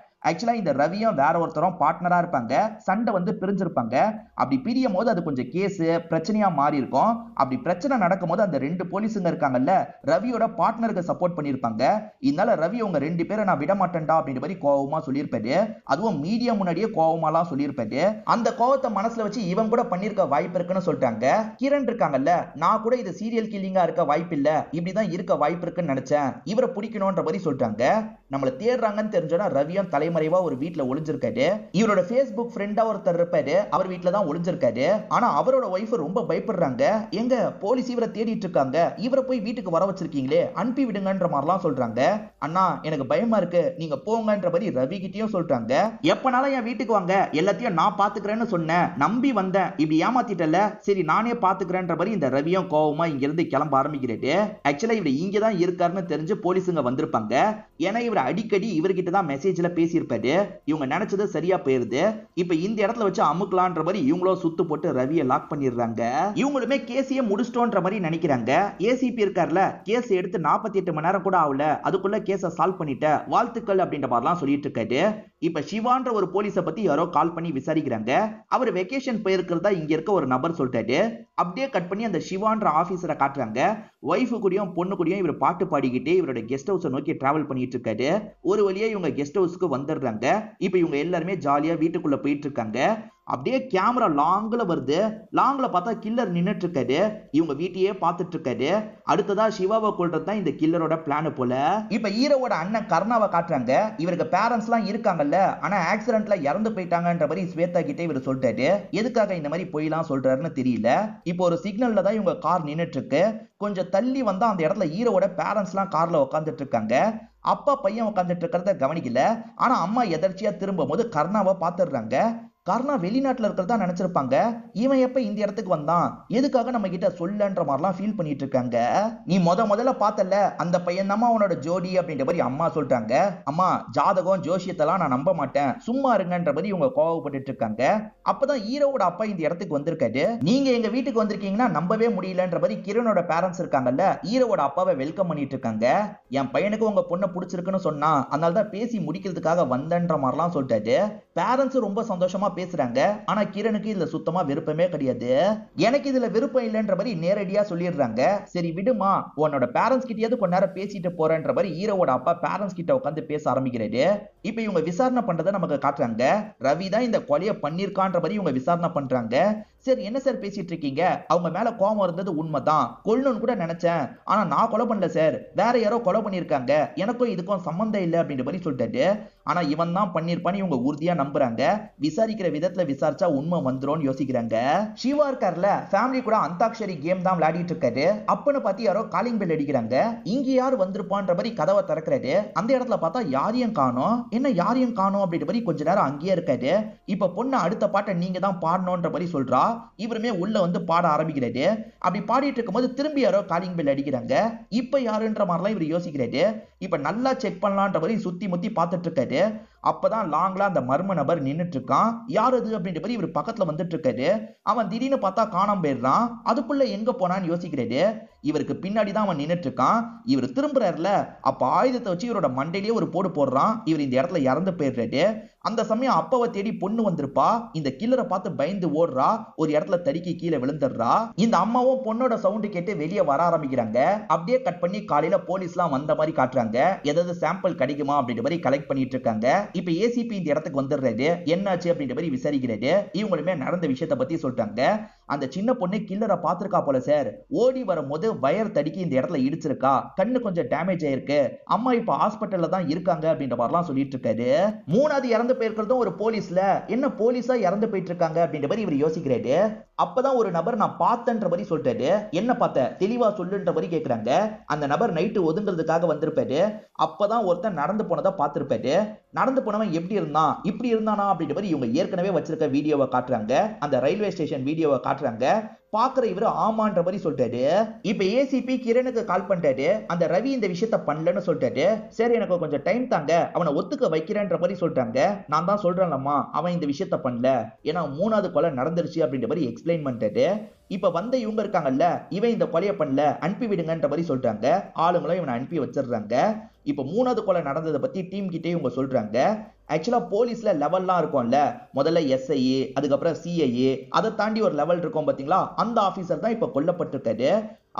ஆக்சுவலா இந்த ரவியும் வேற ஒருத்தரும் பார்ட்னரா இருப்பாங்க. சண்டை வந்து பிரிஞ்சிருப்பாங்க. அப்படி பிரியும் போது அது கொஞ்சம் கேஸ் பிரச்சனையா மாறி இருக்கும். அப்படி பிரச்சனை நடக்கும் போது அந்த 2 போலீஸுங்க இருக்காங்கல்ல, ரவியோட பார்ட்னருக்கு சப்போர்ட் பண்ணிருப்பாங்க. இதனால ரவி உங்க 2 பேரை நான் விட மாட்டேன்டா அப்படின்ற மாதிரி கோவமா சொல்லியிருப்பாரு. அதுவும் மீடியா முன்னாடியே கோவமாலாம் சொல்லியிருப்பாரு. அந்த கோவத்தை மனசுல வச்சு இவன் கூட பண்ணிருக்க வாய்ப்பு இருக்குன்னு சொல்லிட்டாங்க. கிரண் இருக்காங்கல்ல, நான் கூட இது சீரியல் கில்லிங்கா இருக்க வாய்ப்பு இல்ல, இப்படிதான் இருக்க வாய்ப்பு இருக்குன்னு நினைச்சேன், இவரை பிடிக்கணும்ன்ற மாதிரி சொல்லிட்டாங்க. நம்மள தேடுறாங்கன்னு தெரிஞ்சோன்னா ரவியும் தலைமறைவா ஒரு வீட்ல ஒளிஞ்சிருக்காரு. இவரோட Facebook ஃப்ரெண்டா ஒருத்தர் இருப்பாரு, அவர் வீட்ல தான் ஒளிஞ்சிருக்காரு. ஆனா அவரோட வைஃப் ரொம்ப பயப்படுறாங்க. எங்க போலீஸ் இவரை தேடிட்டு இருக்காங்க, இவரை போய் வீட்டுக்கு வர வச்சிருக்கீங்களே, அனுப்பி விடுங்கன்ற மாதிரிலாம் சொல்றாங்க. அண்ணா எனக்கு பயமா இருக்கு, நீங்க போங்கன்ற மாதிரி ரவி கிட்டயும் சொல்றாங்க. எப்பனாலும் என் வீட்டுக்கு வாங்க, எல்லாத்தையும் நான் பாத்துக்கிறேன்னு சொன்னேன், நம்பி வந்தேன், இப்படி ஏமாத்திட்டல, சரி நானே பாத்துக்கிறேன்ற மாதிரி இந்த ரவியும் கோவமா இங்க இருந்து கிளம்ப ஆரம்பிக்கிறாரு. ஆக்சுவலா இவர் இங்க தான் இருக்காருன்னு தெரிஞ்சு போலீஸுங்க வந்திருப்பாங்க. ஏன்னா இவர் அடிக்கடி இவர்கிட்ட தான் மெசேஜ்ல பேசியிருப்பாரு. இவங்க நினைச்சது சரியா போயிருது. இப்ப இந்த இடத்துல வச்சு அமுக்கலான்ற மாதிரி இவங்களும் சுத்து போட்டு ரவியை லாக் பண்ணிடுறாங்க. இவங்களுமே கேஸையே முடிச்சிட்டோன்ற மாதிரி நினைக்கிறாங்க. ஏசிபி இருக்கார்ல, கேஸ் எடுத்து 48 மணி நேரம் கூட ஆகல, அதுக்குள்ள கேஸை சால்வ் பண்ணிட்ட, வாழ்த்துக்கள் அப்படின்ற மாதிரிலாம் சொல்லிட்டு இருக்காரு. இப்ப சிவான்ற ஒரு போலீஸை பத்தி யாரோ கால் பண்ணி விசாரிக்கிறாங்க. அவர் வெக்கேஷன் போயிருக்கிறதா இங்க இருக்க ஒரு நபர் சொல்லிட்டாரு. அப்படியே கட் பண்ணி அந்த சிவான்ற ஆபீசரை காட்டுறாங்க. ஒய்ஃபு கூடயும் பொண்ணு கூடயும் இவர் பாட்டு பாடிக்கிட்டே இவரோட கெஸ்ட் ஹவுஸை நோக்கி டிராவல் பண்ணிட்டு இருக்காரு. ஒரு வழியா இவங்க கெஸ்ட் ஹவுஸ்க்கு வந்துடுறாங்க. இப்ப இவங்க எல்லாருமே ஜாலியா வீட்டுக்குள்ள போயிட்டு இருக்காங்க. அப்படியே கேமரா லாங்ல வருது. லாங்ல பார்த்தா கில்லர் நின்னுட்டு இருக்காரு. இவங்க வீட்டையே பார்த்துட்டு இருக்காரு. அடுத்ததா சிவாவை கொல்றது தான் இந்த கில்லரோட பிளான் போல. இப்ப ஹீரோவோட அண்ணன் கர்ணாவை காட்டுறாங்க. இவருக்கு பேரண்ட்ஸ் எல்லாம் இருக்காங்கல்ல, ஆனா ஆக்சிடென்ட்ல இறந்து போயிட்டாங்கன்ற மாதிரி ஸ்வேதா கிட்ட இவர் சொல்லிட்டாரு. எதுக்காக இந்த மாதிரி போயெல்லாம் சொல்றாருன்னு தெரியல. இப்போ ஒரு சிக்னல்ல தான் இவங்க கார் நின்னுட்டு இருக்கு. கொஞ்சம் தள்ளி வந்தா அந்த இடத்துல ஹீரோவோட பேரண்ட்ஸ் எல்லாம் கார்ல உட்காந்துட்டு இருக்காங்க. அப்பா பையன் உட்காந்துட்டு இருக்கிறத கவனிக்கல. ஆனா அம்மா எதர்ச்சியா திரும்பும் போது கர்ணாவை பாத்துடுறாங்க. கர்ணா வெளிநாட்டுல இருக்கிறதா நினைச்சிருப்பாங்க. இவன் எப்ப இந்த இடத்துக்கு வந்தான், எதுக்காக நம்ம கிட்ட சொல்லன்ற மாதிரிலாம் ஃபீல் பண்ணிட்டு இருக்காங்க. நீ முதல்ல பார்த்தல அந்த பையன் தான் உன்னோட ஜோடி அப்படின்ற மாதிரி அம்மா சொல்றாங்க. அம்மா ஜாதகம் ஜோசியத்தெல்லாம் நான் நம்ப மாட்டேன், சும்மா இருங்கன்ற மாதிரி இவங்க கோவப்பட்டு இருக்காங்க. அப்பதான் ஹீரோவோட அப்பா இந்த இடத்துக்கு வந்திருக்காரு. நீங்க எங்க வீட்டுக்கு வந்திருக்கீங்கன்னா நம்பவே முடியலன்ற மாதிரி கிரணோட பேரண்ட்ஸ் இருக்காங்கல்ல, ஹீரோவோட அப்பாவை வெல்கம் பண்ணிட்டு இருக்காங்க. என் பையனுக்கு உங்க பொண்ணை பிடிச்சிருக்குன்னு சொன்னா, அதனாலதான் பேசி முடிக்கிறதுக்காக வந்தன்ற மாதிரிலாம் சொல்லிட்டாரு. பேரண்ட்ஸ் ரொம்ப சந்தோஷமா பேசுறாங்க. ஆனா கிரணுக்கு இதுல சுத்தமா விருப்பமே கிடையாது. எனக்கு இதுல விருப்பம் இல்லைன்ற மாதிரி நேரடியா சொல்லிடுறாங்க. சரி விடுமா, உன்னோட பேரண்ட்ஸ் கிட்டயாவது கொஞ்ச நேரம் பேசிட்டு போறேன்ற மாதிரி ஹீரோவோட அப்பா பேரண்ட்ஸ் கிட்ட உட்காந்து பேச ஆரம்பிக்கிறாரு. இப்ப இவங்க விசாரணை பண்றதை நமக்கு காட்டுறாங்க. ரவி தான் இந்த கொலையை பண்ணிருக்கான்ற மாதிரி இவங்க விசாரணை பண்றாங்க. சார் என்ன சார் பேசிட்டு இருக்கீங்க, அவங்க மேல கோபம் இருந்தது உண்மைதான், கொல்லணும்னு கூட நினைச்சேன், ஆனா நான் கொலை பண்ணல சார், வேற யாரோ கொலை பண்ணிருக்காங்க, எனக்கும் இதுக்கும் சம்பந்தம் இல்ல அப்படின்ற மாதிரி சொல்லிட்டாரு. ஆனா இவன் தான் பண்ணிருப்பான்னு இவங்க உறுதியா நம்புறாங்க. விசாரிக்கிற விதத்துல விசாரிச்சா உண்மை வந்துரும் யோசிக்கிறாங்க. சிவா இருக்கார்ல, ஃபேமிலி கூட அந்தாக்ஷரி கேம் தான் விளையாடிட்டு இருக்காரு. அப்பன்னு பார்த்து யாரோ காலிங் பெல் அடிக்கிறாங்க. இங்க யார் வந்திருப்பான்ற மாதிரி கதவை திறக்கிறாரு. அந்த இடத்துல பார்த்தா யாரையும் காணோம். என்ன யாரையும் காணோம் அப்படின்ற மாதிரி கொஞ்ச நேரம் அங்கேயே இருக்காரு. இப்ப பொண்ணு அடுத்த பாட்டை நீங்க தான் பாடணும்ன்ற மாதிரி சொல்றா. இவருமே உள்ள வந்து பாட ஆரம்பிக்கிறாரு. அப்படி பாடிட்டு இருக்கும்போது திரும்பி யாரோ காலிங் பெல் அடிக்கிறாங்க. இப்ப யாருன்ற மாதிரிலாம் இவர் யோசிக்கிறாரு. இப்ப நல்லா செக் பண்ணலான்ற மாதிரி சுத்தி முத்தி பார்த்துட்டு இருக்காரு. அப்பதான் லாங்ல அந்த மர்ம நபர் நின்னுட்டு இருக்கான். யார் அது அப்படின்ற மாதிரி இவர் பக்கத்துல வந்துட்டு இருக்காரு. அவன் திடீர்னு பார்த்தா காணாம போயிடுறான். அதுக்குள்ள எங்க போனான்னு யோசிக்கிறாரு. இவருக்கு பின்னாடி தான் அவன் நின்னுட்டு இருக்கான். இவர் திரும்புறாருல, அப்ப ஆயுதத்தை வச்சு இவரோட மண்டையிலேயே ஒரு போடு போடுறான். இவர் இந்த இடத்துல இறந்து போயிடுறாரு. அந்த சமயம் அப்பாவை தேடி பொண்ணு வந்திருப்பா. இந்த கில்லரை பார்த்து பயந்து ஓடுறா. ஒரு இடத்துல தடுக்கி கீழே விழுந்துடுறா. இந்த அம்மாவும் பொண்ணோட சவுண்ட் கேட்டு வெளியே வர ஆரம்பிக்கிறாங்க. அப்படியே கட் பண்ணி காலையில போலீஸ்லாம் வந்த மாதிரி காட்டுறாங்க. ஏதாவது சாம்பிள் கிடைக்குமா அப்படின்ற மாதிரி கலெக்ட் பண்ணிட்டு இருக்காங்க. இப்ப ஏசிபி இந்த இடத்துக்கு வந்துடுறாரு. என்னாச்சு அப்படின்ற மாதிரி விசாரிக்கிறாரு. இவங்களுமே நடந்த விஷயத்தை பத்தி சொல்றாங்க. அந்த சின்ன பொண்ணு கில்லரை பார்த்திருக்கா போல சார். ஓடி வரும்போது வயர் தடுக்கி இந்த இடத்துல இடிச்சிருக்கா. கண்ணு கொஞ்சம் டேமேஜ் ஆயிருக்கு. அம்மா இப்ப ஹாஸ்பிட்டல்ல தான் இருக்காங்க அப்படின்ற மாதிரிலாம் சொல்லிட்டு இருக்காரு. மூணாவது இறந்து போயிருக்கிறதும் ஒரு போலீஸ்ல, என்ன போலீஸா இறந்து போயிட்டு இருக்காங்க அப்படின்ற மாதிரி இவர் யோசிக்கிறாரு. அப்பதான் ஒரு நபர் நான் பார்த்தன்ற மாதிரி சொல்லிட்டாரு. என்ன பார்த்த, தெளிவா சொல்லுன்ற மாதிரி கேட்கிறாங்க. அந்த நபர் நைட்டு ஒதுங்கிறதுக்காக வந்திருப்பாரு. அப்பதான் ஒருத்தன் நடந்து போனதை பார்த்திருப்பாரு. நடந்து போனவன் எப்படி இருந்தான், இப்படி இருந்தானா அப்படின்ற மாதிரி இவங்க ஏற்கனவே வச்சிருக்க வீடியோவை காட்டுறாங்க. அந்த ரயில்வே ஸ்டேஷன் வீடியோவை காட்டுறாங்க. பாக்குற இவரு ஆமான்ற மாதிரி சொல்லிட்டாரு. இப்ப ஏசிபி கிரணுக்கு கால் பண்ணிட்டாரு. அந்த ரவி இந்த விஷயத்த பண்ணலன்னு சொல்லிட்டாரு. சரி எனக்கு கொஞ்சம் டைம் தாங்க, அவனை ஒத்துக்க வைக்கிறேன்ற மாதிரி சொல்றாங்க. நான் தான் சொல்றேன்லம்மா, அவன் இந்த விஷயத்த பண்ணல, ஏன்னா மூணாவது கொலை நடந்துருச்சு அப்படின்ற மாதிரி எக்ஸ்பிளைன் பண்ணிட்டாரு. இப்ப வந்த இவங்க இருக்காங்கல்ல, இவன் இந்த கொலையை பண்ணல, அனுப்பி விடுங்கன்ற மாதிரி சொல்றாங்க. ஆளுங்களும் இவனை அனுப்பி வச்சிடுறாங்க. இப்ப மூணாவது கொலை நடந்ததை பத்தி டீம் கிட்டே இவங்க சொல்றாங்க. ஆக்சுவலா போலீஸ்ல லெவல்லாம் இருக்கும்ல, முதல்ல எஸ்ஐ, அதுக்கப்புறம் சிஐஏ, அதை தாண்டி ஒரு லெவல் இருக்கும் பாத்தீங்களா, அந்த ஆபீசர் தான் இப்ப கொல்லப்பட்டிருக்காரு.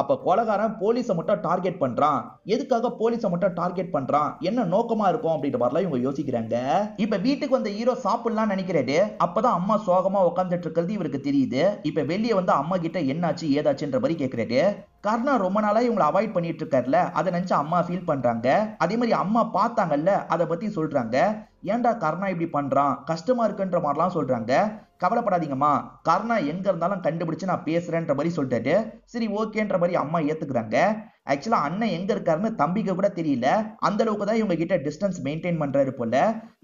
அப்ப கொலைகாரன் போலீஸை மட்டும் டார்கெட் பண்றான். எதுக்காக போலீஸை மட்டும் டார்கெட் பண்றான், என்ன நோக்கமா இருக்கும் அப்படின்ற மாதிரிலாம் இவங்க யோசிக்கிறாங்க. இப்ப வீட்டுக்கு வந்த ஹீரோ சாப்பிடலாம் நினைக்கிறாரு. அப்பதான் அம்மா சோகமா உட்காந்துட்டு இருக்கிறது இவருக்கு தெரியுது. இப்ப வெளியே வந்து அம்மா கிட்ட என்னாச்சு ஏதாச்சுன்ற மாதிரி கேட்கிறாரு. கர்ணா ரொம்ப நாளா இவங்களை அவாய்ட் பண்ணிட்டு இருக்காருல, அதை நினைச்சு அம்மா ஃபீல் பண்றாங்க. அதே மாதிரி அம்மா பார்த்தாங்கல்ல, அதை பத்தி சொல்றாங்க. ஏன்டா கர்ணா இப்படி பண்றான், கஷ்டமா இருக்குன்ற மாதிரிலாம் சொல்றாங்க. கவலைப்படாதீங்கம்மா, கர்ணா எங்க இருந்தாலும் கண்டுபிடிச்சு நான் பேசுறேன்ற மாதிரி சொல்லிட்டாரு. சரி ஓகேன்ற மாதிரி அம்மா ஏத்துக்கிறாங்க. ஆக்சுவலா அண்ணன் எங்க இருக்காருன்னு தம்பிக்கு கூட தெரியல. அந்த அளவுக்கு தான் இவங்க கிட்ட டிஸ்டன்ஸ் மெயின்டைன் பண்றாரு போல.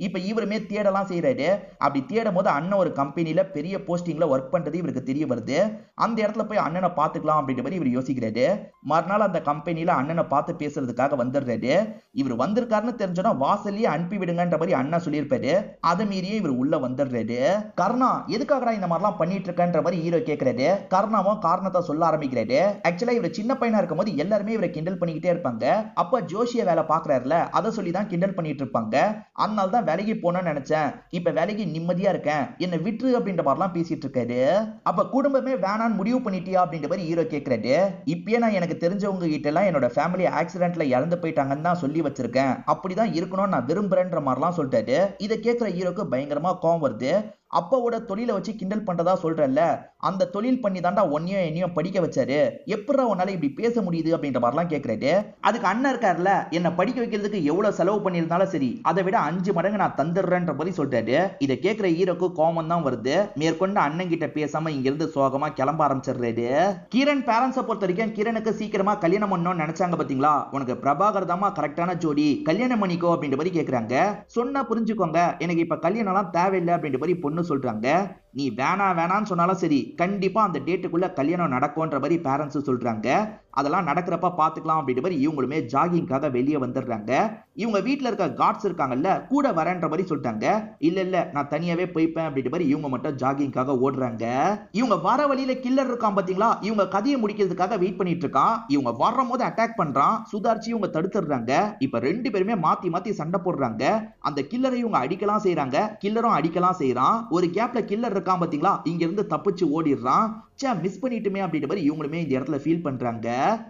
இப்ப இவருமே தேடலாம் செய்யறாரு. அப்படி தேடும் போது அண்ணன் ஒரு கம்பெனில பெரிய போஸ்டிங்ல ஒர்க் பண்றது இவருக்கு தெரிய வருது. அந்த இடத்துல போய் அண்ணனை பாத்துக்கலாம் அப்படின்ற மாதிரி இவர் யோசிக்கிறாரு. மறுநாள் அந்த கம்பெனில அண்ணனை பார்த்து பேசுறதுக்காக வந்துடுறாரு. இவர் வந்திருக்காருன்னு தெரிஞ்சோன்னா வாசல்லயே அனுப்பி விடுங்கன்ற மாதிரி அண்ணா சொல்லியிருப்பாரு. அதை மீறியே இவர் உள்ள வந்துடுறாரு. கர்ணா எதுக்காகடா இந்த மாதிரிலாம் பண்ணிட்டு இருக்கன்ற மாதிரி ஹீரோ கேட்கிறாரு. கர்ணாவும் காரணத்தை சொல்ல ஆரம்பிக்கிறாரு. ஆக்சுவலா இவர் சின்ன பையனா இருக்கும் போது எல்லாருமே இவரை கிண்டல் பண்ணிக்கிட்டே இருப்பாங்க. அப்ப ஜோஷிய வேலை பாக்குறாருல, அதை சொல்லி தான் கிண்டல் பண்ணிட்டு இருப்பாங்க. அதனால தான் வேலைக்கு போனோம்னு நினைச்சேன், இப்ப வேலைக்கு நிம்மதியா இருக்கேன், என்ன விட்டுரு அப்படின்ற மாதிரிலாம் பேசிட்டு இருக்காரு. அப்ப குடும்பமே வேணான்னு முடிவு பண்ணிட்டியா அப்படின்ற மாதிரி ஹீரோ கேட்கிறாரு. இப்பயே நான் எனக்கு தெரிஞ்சவங்க கிட்ட எல்லாம் என்னோட ஃபேமிலி ஆக்சிடென்ட்ல இறந்து போயிட்டாங்கன்னு தான் சொல்லி வச்சிருக்கேன், அப்படிதான் இருக்கணும்னு நான் விரும்புறேன்ற மாதிரிலாம் சொல்லிட்டாரு. இதை கேட்கிற ஹீரோக்கு பயங்கரமா கோவம் வருது. அப்பாவோட தொழிலை வச்சு கிண்டல் பண்றதா சொல்றல்ல, அந்த தொழில் பண்ணி தாண்டா ஒன்னையும் என்னையும் படிக்க வச்சாரு, எப்படா உன்னால இப்படி பேச முடியுது அப்படின்ற மாதிரிலாம் கேட்கிறாரு. அதுக்கு அண்ணன் இருக்காருல, என்ன படிக்க வைக்கிறதுக்கு எவ்வளவு செலவு பண்ணியிருந்தாலும் சரி, அதை விட 5 மடங்கு நான் தந்துடுறேன்ற மாதிரி சொல்றாரு. இதை கேட்கிற ஹீரோக்கு கோபம் தான் வருது. மேற்கொண்டு அண்ணன் கிட்ட பேசாம இங்க இருந்து சோகமா கிளம்ப ஆரம்பிச்சிடுறாரு. கிரண் பேரண்ட்ஸை பொறுத்த வரைக்கும் கிரணுக்கு சீக்கிரமா கல்யாணம் பண்ணணும்னு நினைச்சாங்க பாத்தீங்களா, உனக்கு பிரபாகர் தாமா கரெக்டான ஜோடி, கல்யாணம் பண்ணிக்கோ அப்படின்ற மாதிரி கேட்கறாங்க. சொன்னா புரிஞ்சுக்கோங்க, எனக்கு இப்ப கல்யாணம் எல்லாம் தேவையில்லை அப்படின்ற மாதிரி பொண்ணு சொல்றாங்க. நீ வேணான்னு சொன்னாலும் சரி, கண்டிப்பா அந்த டேட்டுக்குள்ள கல்யாணம் நடக்கும்ன்ற மாதிரி பேரண்ட்ஸ் சொல்றாங்க. அதெல்லாம் நடக்கிறப்ப பாத்துக்கலாம் அப்படின்ற மாதிரி இவங்களுமே ஜாகிங்காக வெளியே வந்துடுறாங்க. இவங்க வீட்டுல இருக்க கார்ட்ஸ் இருக்காங்கல்ல, கூட வரேன்ற மாதிரி சொல்லிட்டாங்க. இல்ல நான் தனியாவே போய்ப்பேன் அப்படின்ற மாதிரி இவங்க மட்டும் ஜாகிங்காக ஓடுறாங்க. இவங்க வர வழியில கில்லர் இருக்கான் பாத்தீங்களா, இவங்க கதையை முடிக்கிறதுக்காக வெயிட் பண்ணிட்டு இருக்கான். இவங்க வரும் போது அட்டாக் பண்றான். சுதாரிச்சு இவங்க தடுத்துடுறாங்க. இப்ப 2 பேருமே மாத்தி சண்டை போடுறாங்க. அந்த கில்லரை இவங்க அடிக்கலாம் செய்யறாங்க, கில்லரும் அடிக்கலாம் செய்யறான். ஒரு கேப்ல கில்லர் இருக்கான் பாத்தீங்களா, இங்க இருந்து தப்பிச்சு ஓடிடுறான். மிஸ் பண்ணிட்டுமே அப்படின்ற மாதிரி இவங்களுமே இந்த இடத்துல ஃபீல் பண்றாங்க.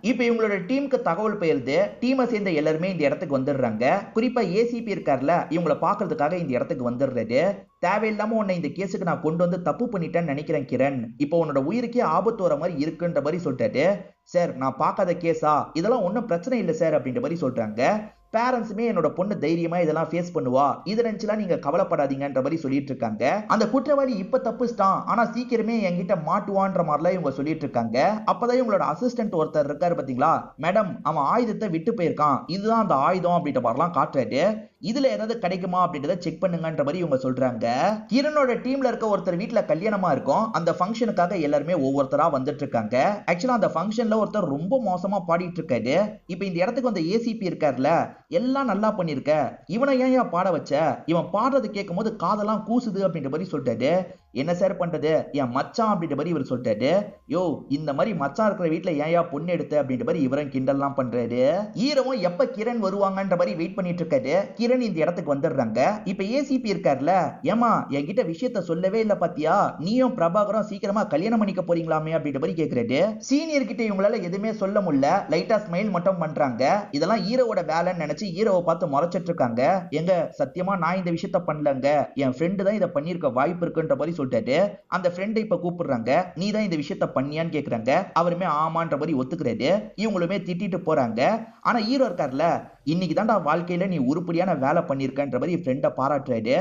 இப்போ இவங்களோட டீமுக்கு தகவல் பெயர்ந்து டீமை சேர்ந்த எல்லாருமே இந்த இடத்துக்கு வந்துடுறாங்க. குறிப்பா ஏசிபி இருக்கார்ல, இவங்களை பாக்குறதுக்காக இந்த இடத்துக்கு வந்துடுறாரு. தேவையில்லாம உன்னை இந்த கேஸுக்கு நான் கொண்டு வந்து தப்பு பண்ணிட்டேன்னு நினைக்கிறேன் கிரண், இப்போ உன்னோட உயிருக்கே ஆபத்து வர மாதிரி இருக்குன்ற மாதிரி சொல்லிட்டாரு. சார் நான் பார்க்காத கேஸா, இதெல்லாம் ஒன்றும் பிரச்சனை இல்லை சார் அப்படின்ற மாதிரி சொல்றாங்க. பேரண்ட்ஸுமே என்னோட பொண்ணு தைரியமா இதெல்லாம் ஃபேஸ் பண்ணுவா, இதை நினைச்சுலாம் நீங்க கவலைப்படாதீங்கன்ற மாதிரி சொல்லிட்டு இருக்காங்க. அந்த குற்றவாளி இப்ப தப்புச்சிட்டான், ஆனா சீக்கிரமே என்கிட்ட மாட்டுவான்ற மாதிரிலாம் இவங்க சொல்லிட்டு இருக்காங்க. அப்பதான் இவங்களோட அசிஸ்டன்ட் ஒருத்தர் இருக்காரு பாத்தீங்களா, மேடம் அவன் ஆயுதத்தை விட்டு போயிருக்கான், இதுதான் அந்த ஆயுதம் அப்படின்ற மாதிரிலாம் காட்டுறாரு. இதுல ஏதாவது கிடைக்குமா அப்படின்றத செக் பண்ணுங்கன்ற மாதிரி இவங்க சொல்றாங்க. கிரனோட டீம்ல இருக்க ஒருத்தர் வீட்டுல கல்யாணமா இருக்கும். அந்த ஃபங்க்ஷனுக்காக எல்லாருமே ஒவ்வொருத்தரா வந்துட்டு இருக்காங்க. ஆக்சுவலா அந்த ஃபங்க்ஷன்ல ஒருத்தர் ரொம்ப மோசமா பாடிட்டு இருக்காரு. இப்ப இந்த இடத்துக்கு வந்த ஏசிபி இருக்காருல, எல்லாம் நல்லா பண்ணிருக்க, இவனை ஏன் பாட வச்ச, இவன் பாடுறது கேட்கும் போது காதெல்லாம் கூசுது அப்படின்ற மாதிரி சொல்லிட்டாரு. என்ன சார் பண்றது, என் மச்சான் அப்படின்ற மாதிரி இவர் சொல்லிட்டாரு. யோ இந்த மாதிரி மச்சான் இருக்கிற வீட்டுல ஏன் பொண்ணு எடுத்து அப்படின்ற மாதிரி இவரும் கிண்டல்லாம் பண்றாரு. ஈரவும் எப்ப கிரண் வருவாங்கன்ற மாதிரி வெயிட் பண்ணிட்டு இருக்காரு. கிரண் இந்த இடத்துக்கு வந்துடுறாங்க. இப்ப ஏசிபி இருக்காருல, ஏமா என்கிட்ட விஷயத்த சொல்லவே இல்ல பாத்தியா, நீயும் பிரபாகரும் சீக்கிரமா கல்யாணம் பண்ணிக்க போறீங்களாமே அப்படின்ற மாதிரி கேக்குறாரு. சீனியர் கிட்ட இவங்களால எதுவுமே சொல்ல முடியல, லைட்டா ஸ்மைல் மட்டும் பண்றாங்க. இதெல்லாம் ஹீரோவோட வேலைன்னு நினைச்சு ஹீரோவை பார்த்து முறைச்சிட்டு இருக்காங்க. எங்க சத்தியமா நான் இந்த விஷயத்த பண்ணலங்க, என் ஃப்ரெண்டு தான் இதை பண்ணிருக்க வாய்ப்பு இருக்குன்ற மாதிரி சொல்லிட்டாரு. அந்த ஃப்ரெண்டை இப்ப கூப்பிடுறாங்க. நீ தான் இந்த விஷயத்த பண்ணியான்னு கேக்குறாங்க. அவருமே ஆமான்ற மாதிரி ஒத்துக்கிறாரு. இவங்களுமே திட்டிட்டு போறாங்க. ஆனா ஹீரோ இருக்காருல, இன்னைக்கு தான்டா வாழ்க்கையில நீ உருப்படியான வேலை பண்ணிருக்கன்ற மாதிரி ஃப்ரெண்டை பாராட்டுறாரு.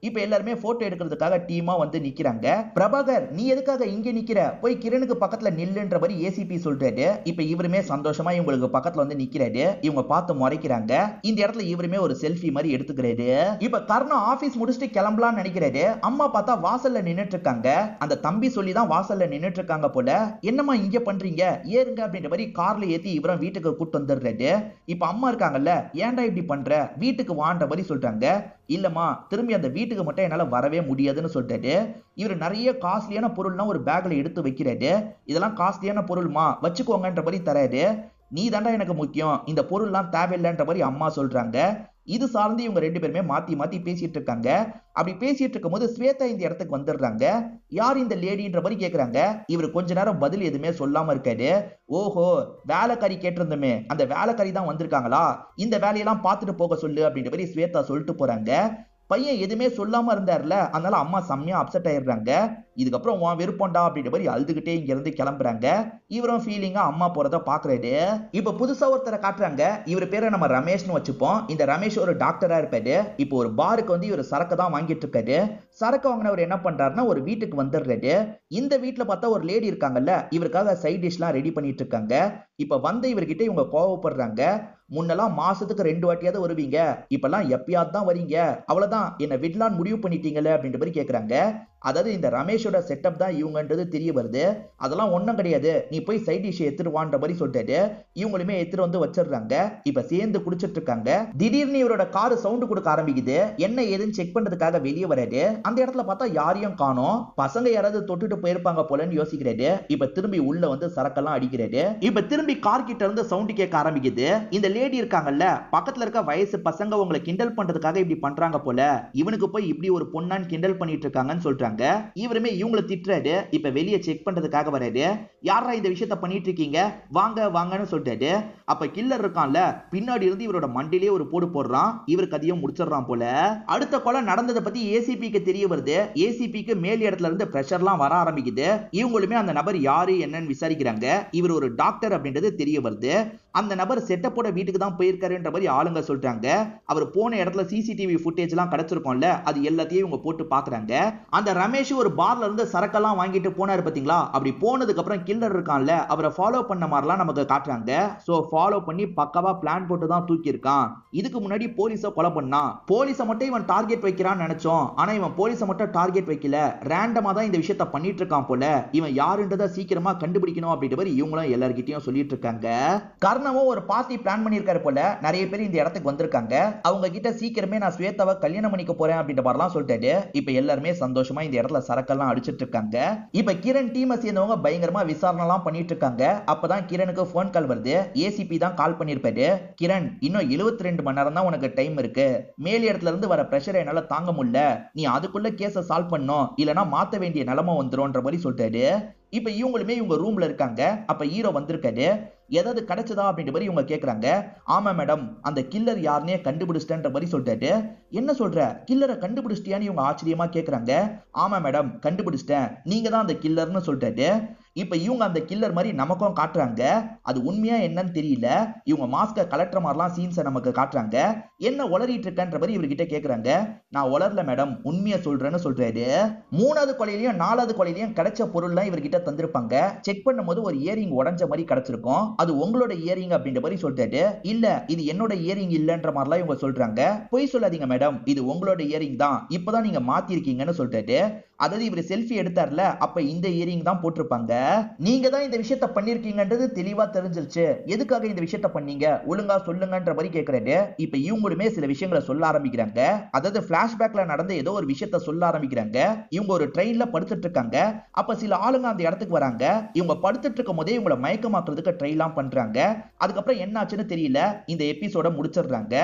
இப்ப எல்லாருமே போட்டோ எடுக்கிறதுக்காக டீமா வந்து நிக்கிறாங்க. பிரபாகர் நீ எதுக்காக இங்க நிக்கிற, போய் கிரணுக்கு பக்கத்துல நில்லுன்ற மாதிரி ஏசிபி சொல்றாரு. இப்ப இவருமே சந்தோஷமா இவங்களுக்கு பக்கத்துல வந்து நிக்கிறாரு. இவங்க பார்த்து முறைக்கிறாங்க. இந்த இடத்துல இவருமே ஒரு செல்ஃபி மாதிரி எடுத்துக்கிறாரு. இப்ப கர்ணா ஆபீஸ் முடிச்சுட்டு கிளம்பலாம்னு நினைக்கிறாரு. அம்மா பார்த்தா வாசல்ல நின்னுட்டு இருக்காங்க. அந்த தம்பி சொல்லி தான் வாசல்ல நின்னுட்டு இருக்காங்க போல. என்னம்மா இங்க பண்றீங்க, ஏறுங்க அப்படின்ற மாதிரி கார்ல ஏத்தி இவரும் வீட்டுக்கு கூட்டு வந்துடுறாரு. இப்ப அம்மா இருக்காங்கல்ல, ஏன்டா இப்படி பண்ற, வீட்டுக்கு வான்ற மாதிரி சொல்றாங்க. இல்லம்மா திரும்பி அந்த வீட்டுக்கு மட்டும் என்னால வரவே முடியாதுன்னு சொல்லிட்டாரு. இவர் நிறைய காஸ்ட்லியான பொருள்லாம் ஒரு பேக்ல எடுத்து வைக்கிறாரு. இதெல்லாம் காஸ்ட்லியான பொருள்மா வச்சுக்கோங்கன்ற மாதிரி தராரு. நீ தாண்டா எனக்கு முக்கியம், இந்த பொருள்லாம் தேவையில்லைன்ற மாதிரி அம்மா சொல்றாங்க. இது சார்ந்து இவங்க ரெண்டு பேருமே மாத்தி மாத்தி பேசிட்டு இருக்காங்க. அப்படி பேசிட்டு இருக்கும் போது ஸ்வேதா இந்த இடத்துக்கு வந்துடுறாங்க. யார் இந்த லேடின்ற மாதிரி கேக்குறாங்க. இவர் கொஞ்ச நேரம் பதில் எதுவுமே சொல்லாம இருக்காரு. ஓஹோ வேலைக்காரி கேட்டிருந்தோமே, அந்த வேலைக்காரி தான் வந்திருக்காங்களா, இந்த வேலையெல்லாம் பார்த்துட்டு போக சொல்லு அப்படின்ற மாதிரி ஸ்வேதா சொல்லிட்டு போறாங்க. பையன் எதுவுமே சொல்லாம இருந்தார்ல, அதனால அம்மா செம்மையா அப்செட் ஆயிடுறாங்க. இதுக்கப்புறம் உன் விருப்பம்டா அப்படின்ற மாதிரி அழுதுகிட்டே இங்க இருந்து கிளம்புறாங்க. இவரும் ஃபீலிங்கா அம்மா போறத பாக்குறாரு. இப்ப புதுசா ஒருத்தரை காட்டுறாங்க. இவர் பேரை நம்ம ரமேஷ்னு வச்சுப்போம். இந்த ரமேஷ் ஒரு டாக்டரா இருப்பாரு. இப்போ ஒரு பாருக்கு வந்து இவர் சரக்கு தான் வாங்கிட்டு இருக்காரு. சரக்கு வாங்கினவர் என்ன பண்றாருன்னா ஒரு வீட்டுக்கு வந்துடுறாரு. இந்த வீட்டுல பார்த்தா ஒரு லேடி இருக்காங்கல்ல, இவருக்காக சைட் டிஷ் எல்லாம் ரெடி பண்ணிட்டு இருக்காங்க. இப்ப வந்து இவர்கிட்ட இவங்க கோவப்படுறாங்க. முன்னெல்லாம் மாசத்துக்கு 2 வாட்டியாவது வருவீங்க, இப்பெல்லாம் எப்பயாவது தான் வரீங்க, அவ்வளவுதான் என்ன விடலான்னு முடிவு பண்ணிட்டீங்கல்ல அப்படின்ற மாதிரி கேக்குறாங்க. அதாவது இந்த ரமேஷோட செட்டப் தான் இவங்கன்றது தெரிய வருது. அதெல்லாம் ஒண்ணும் கிடையாது, நீ போய் சைட் டிஷ் எடுத்துட்டு வான்ற மாதிரி சொல்லிட்டாரு. இவங்களுமே எடுத்துட்டு வந்து வச்சிடுறாங்க. இப்ப சேர்ந்து குடிச்சிட்டு இருக்காங்க. திடீர்னு இவரோட காரு சவுண்ட் கொடுக்க ஆரம்பிக்குது. என்ன ஏதுன்னு செக் பண்றதுக்காக வெளியே வராரு. அந்த இடத்துல பார்த்தா யாரையும் காணோம். பசங்க யாராவது தொட்டுட்டு போயிருப்பாங்க போலன்னு யோசிக்கிறாரு. இப்ப திரும்பி உள்ள வந்து சரக்கெல்லாம் அடிக்கிறாரு. இப்ப திரும்பி கார் கிட்ட இருந்து சவுண்ட் கேட்க ஆரம்பிக்குது. இந்த லேடி இருக்காங்கல்ல, பக்கத்துல இருக்க வயசு பசங்க உங்களை கிண்டல் பண்றதுக்காக இப்படி பண்றாங்க போல, இவனுக்கு போய் இப்படி ஒரு பொண்ணான்னு கிண்டல் பண்ணிட்டு இருக்காங்கன்னு சொல்றாங்க. இவருமே இவங்களை திட்டுறாரு. இப்ப வெளியே செக் பண்றதுக்காக வராரு. யாரா இந்த விஷயத்த பண்ணிட்டு இருக்கீங்க, வாங்க வாங்கன்னு சொல்லிட்டாரு. அப்ப கில்லர் இருக்கான்ல, பின்னாடி இருந்து இவரோட மண்டிலே ஒரு போடு போடுறான். இவர் கதையும் முடிச்சிடறான் போல. அடுத்த கொலை நடந்ததை பத்தி ஏசிபிக்கு தெரிய வருது. ஏசிபிக்கு மேல் இடத்துல இருந்து பிரஷர்லாம் வர ஆரம்பிக்குது. இவங்களுமே அந்த நபர் யாரு என்னன்னு விசாரிக்கிறாங்க. இவர் ஒரு டாக்டர் அப்படின்றது தெரிய வருது. அந்த நபர் செட்டப்போட வீட்டுக்கு தான் போயிருக்காருன்ற மாதிரி ஆளுங்க சொல்றாங்க. அவர் போன இடத்துல சிசிடிவி ஃபுட்டேஜ் எல்லாம் கிடைச்சிருக்கும்ல, அது எல்லாத்தையும் இவங்க போட்டு பாக்குறாங்க. அந்த ரமேஷ் ஒரு பார்ல இருந்து சரக்கெல்லாம் வாங்கிட்டு போனாரு பாத்தீங்களா, அப்படி போனதுக்கு அப்புறம் கில்லர் இருக்கான்ல, அவரை ஃபாலோ பண்ண மாதிரிலாம் நமக்கு காட்டுறாங்க. சோ ஃபாலோ பண்ணி பக்காவா பிளான் போட்டு தான் தூக்கி இருக்கான். இதுக்கு முன்னாடி போலீஸை கொலை பண்ணான். போலீஸை மட்டும் இவன் டார்கெட் வைக்கிறான்னு நினைச்சோம், ஆனா இவன் போலீஸை மட்டும் டார்கெட் வைக்கல, ரேண்டமா தான் இந்த விஷயத்த பண்ணிட்டு இருக்கான் போல. இவன் யாருன்றத சீக்கிரமா கண்டுபிடிக்கணும் அப்படின்ற மாதிரி இவங்களும் எல்லார்கிட்டயும் சொல்லிட்டு இருக்காங்க. அர்ணவும் ஒரு பார்ட்டி பிளான் பண்ணிருக்காரு போல. நிறைய பேர் இந்த இடத்துக்கு வந்திருக்காங்க. அவங்க கிட்ட சீக்கிரமே நான் ஸ்வேதாவை கல்யாணம் பண்ணிக்க போறேன் அப்படின்ற மாதிரிலாம் சொல்லிட்டாரு. இப்ப எல்லாருமே சந்தோஷமா இந்த இடத்துல சரக்கெல்லாம் அடிச்சிட்டு இருக்காங்க. இப்ப கிரண் டீமை சேர்ந்தவங்க பயங்கரமா விசாரணை எல்லாம் பண்ணிட்டு இருக்காங்க. அப்பதான் கிரணுக்கு போன் கால் வருது. ஏசிபி தான் கால் பண்ணிருப்பாரு. கிரண், இன்னும் 72 மணி நேரம் தான் உனக்கு டைம் இருக்கு. மேல் இடத்துல இருந்து வர பிரஷரை என்னால தாங்க முடியல. நீ அதுக்குள்ள கேஸ சால்வ் பண்ணும், இல்லனா மாத்த வேண்டிய நிலைமை வந்துரும்ன்ற மாதிரி சொல்லிட்டாரு. இப்ப இவங்களுமே இவங்க ரூம்ல இருக்காங்க. அப்ப ஹீரோ வந்திருக்காரு. ஏதாவது கிடைச்சதா அப்படின்ற மாதிரி இவங்க கேக்குறாங்க. ஆமா மேடம், அந்த கில்லர் யாருன்னே கண்டுபிடிச்சிட்டேன்ற மாதிரி சொல்லிட்டாரு. என்ன சொல்ற, கில்லரை கண்டுபிடிச்சிட்டியான்னு இவங்க ஆச்சரியமா கேக்குறாங்க. ஆமா மேடம், கண்டுபிடிச்சிட்டேன், நீங்க தான் அந்த கில்லர்னு சொல்லிட்டாரு. இப்ப இவங்க அந்த கில்லர் மாதிரி நமக்கும் காட்டுறாங்க. அது உண்மையா என்னன்னு தெரியல. இவங்க மாஸ்க கலெக்டர் மாதிரிலாம் சீன்ஸை நமக்கு காட்டுறாங்க. என்ன உளறிட்டு இருக்கன்ற மாதிரி இவர்கிட்ட கேக்குறாங்க. நான் உளரல மேடம், உண்மையா சொல்றேன்னு சொல்றாரு. 3வது கொலையிலயும் 4வது கொலையிலயும் கிடைச்ச பொருள்லாம் இவர்கிட்ட தந்திருப்பாங்க. செக் பண்ணும்போது ஒரு இயரிங் உடைஞ்ச மாதிரி கிடைச்சிருக்கும். அது உங்களோட இயரிங் அப்படின்ற மாதிரி சொல்லிட்டாரு. இல்ல, இது என்னோட இயரிங் இல்லன்ற மாதிரிலாம் இவங்க சொல்றாங்க. பொய் சொல்லாதீங்க மேடம், இது உங்களோட இயரிங் தான், இப்பதான் நீங்க மாத்திருக்கீங்கன்னு சொல்லிட்டாரு. அதாவது இவர் செல்ஃபி எடுத்தார்ல, அப்ப இந்த இயரிங் தான் போட்டிருப்பாங்க. நீங்க தான் இந்த விஷயத்த பண்ணிருக்கீங்கன்றது தெளிவா தெரிஞ்சிருச்சு. எதுக்காக இந்த விஷயத்த பண்ணீங்க, ஒழுங்கா சொல்லுங்கன்ற மாதிரி கேக்குறாரு. இப்ப இவங்களுமே சில விஷயங்களை சொல்ல ஆரம்பிக்கிறாங்க. அதாவது பிளாஷ்பேக்ல நடந்த ஏதோ ஒரு விஷயத்த சொல்ல ஆரம்பிக்கிறாங்க. இவங்க ஒரு ட்ரெயின்ல படுத்துட்டு இருக்காங்க. அப்ப சில ஆளுங்க அந்த இடத்துக்கு வராங்க. இவங்க படுத்துட்டு இருக்கும் போதே இவங்களை மயக்கமாக்குறதுக்கு ட்ரை எல்லாம் பண்றாங்க. அதுக்கப்புறம் என்ன ஆச்சுன்னு தெரியல. இந்த எபிசோட முடிச்சிடுறாங்க.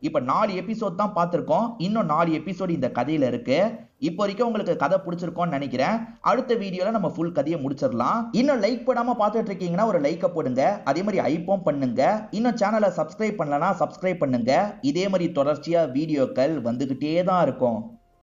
இப்ப 4 எபிசோட் தான் பார்த்திருக்கோம். இன்னும் 4 எபிசோட் இந்த கதையில இருக்கு. இப்போ வரைக்கும் உங்களுக்கு கதை பிடிச்சிருக்கும்னு நினைக்கிறேன். அடுத்த வீடியோல நம்ம ஃபுல் கதையை முடிச்சிடலாம். இன்னும் லைக் போடாம பார்த்துட்டு இருக்கீங்கன்னா ஒரு லைக்கை போடுங்க. அதே மாதிரி ஐப்போம் பண்ணுங்க. இன்னும் சேனலை சப்ஸ்கிரைப் பண்ணலனா சப்ஸ்கிரைப் பண்ணுங்க. இதே மாதிரி தொடர்ச்சியா வீடியோக்கள் வந்துகிட்டே தான் இருக்கும்.